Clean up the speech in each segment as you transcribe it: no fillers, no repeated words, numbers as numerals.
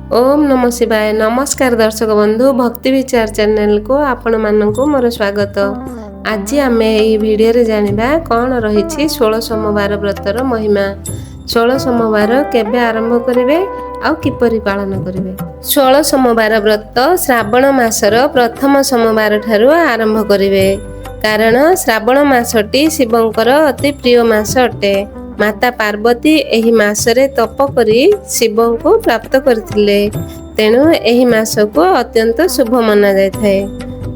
ओम नमो शिवाय। नमस्कार दर्शक बंधु, भक्ति विचार चैनल को आपण मानक मोर स्वागत। आज आम यही भिडियो रे जानिबा कौन रही 16 सोमवार व्रतर महिमा। 16 सोमवार केबे आरंभ करिवे आउ किपरि पालन करिवे। 16 सोमवार व्रत श्रावण मासर प्रथम सोमवार ठारू आरंभ करिवे, कारण श्रावण मासटी शिवंकर अति प्रिय मास अटे। माता पार्वती एही मासरे तप करी शिव को प्राप्त करथिले, तेणु एही मास को अत्यंत शुभ माना जायथाय।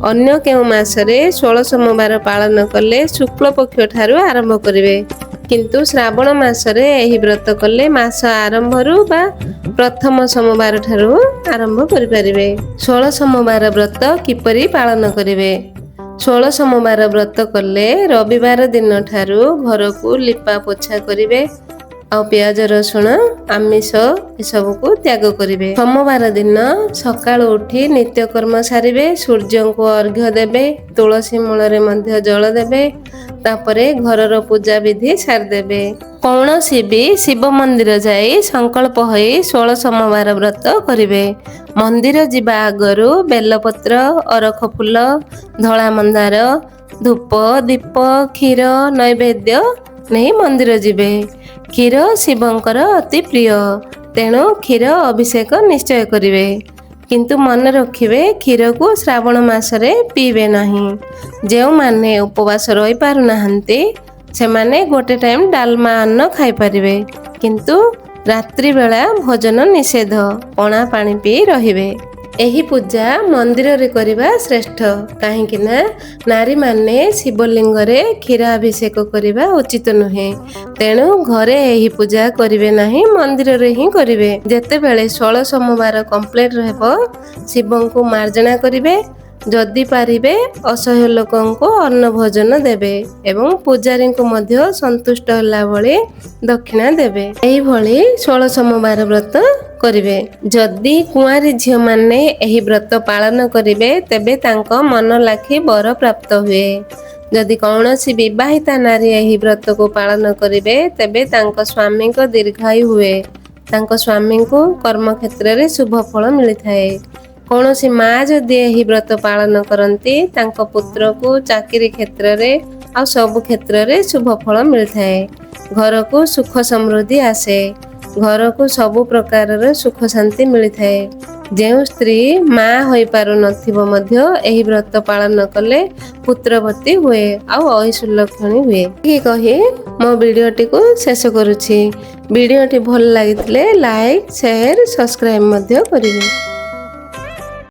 अन्य केउ मासरे 16 सोमवार पालन कले शुक्ल पक्ष ठारू आरंभ करिवे, किंतु श्रावण मासरे एही व्रत कले मास आरंभरू बा प्रथम सोमवार ठारू आरंभ करि परिवे। 16 सोमवार व्रत किपरि पालन करिवे। 16 सोमवार व्रत कले रविवार दिन ठारू घर को लिपा पोछा करिवे और प्याज रसुण आमिष एसबू को त्याग करिवे। सोमवार दिन सकाळु उठी नित्यकर्म सारिवे, सूर्य को अर्घ्य देवे, तुलसी मूल मध्य जल देवे, तापरे घरर पूजा विधि सार देवे। कौनसी भी शिव मंदिर जाई संकल्प होई 16 सोमवार व्रत करिवे। मंदिर जिबा आगरु बेलपत्र, अरख फूल, धला मंदार, धूप दीप क्षीर नैवेद्य नहीं मंदिर जिबे। क्षीर शिवंकर अति प्रिय, तेणु क्षीर अभिषेक निश्चय करिवे, किंतु मन रखिवे क्षीर को श्रावण मासरे पीबे नहीं। जो माने उपवास रही पारु नाहंती से माने गोटे टाइम डालमा अन्न खाई परिवे, किंतु रात्रि बेला भोजन निषेध, पणा पानी पी रहिवे। एही पूजा मंदिर रे करिबा श्रेष्ठ, काहेकि ना नारी माने शिवलिंग रे क्षीराभिषेक करिबा उचित नुहे, तेणु घरे एही पूजा करिवे नहीं, मंदिर रे ही करिवे। जेते बेले 16 सोमवार कंप्लीट रहबो शिवं को मार्जना करिवे, जदि पारिबे असह्य लोकन को अन्न भोजन देवे एवं पूजारी को मध्य संतुष्ट होला भली दक्षिणा देवे। एही भली 16 सोमवार व्रत करिवे। जदि कुआरी झियो माने एही व्रत पालन करिवे तेबे तांको मन लाखी बर प्राप्त हुए। जदि कौनसी विवाहिता नारी एही व्रत को पालन करिवे तेबे तांको स्वामी को दीर्घायु हुए, तांको स्वामी को कर्म क्षेत्र रे शुभ फल मिलिथाए। कौनसी माँ जदि एही व्रत पालन करती तांको पुत्र को चाकरी क्षेत्र रे आ सब क्षेत्र रे शुभ फल मिलथाए। घर को सुख समृद्धि आसे, घर को सबु प्रकार सुख शांति मिलथाए। जो स्त्री माँ होई पारु नथिबो मध्य एही व्रत पालन कले पुत्रवती हुए आ ऐश्वर्यलक्षणी हुए। कि कही मो वीडियोटी को शेष करुछि। वीडियोटी भल लागिथिले लाइक शेयर सब्सक्राइब मध्य करिवे।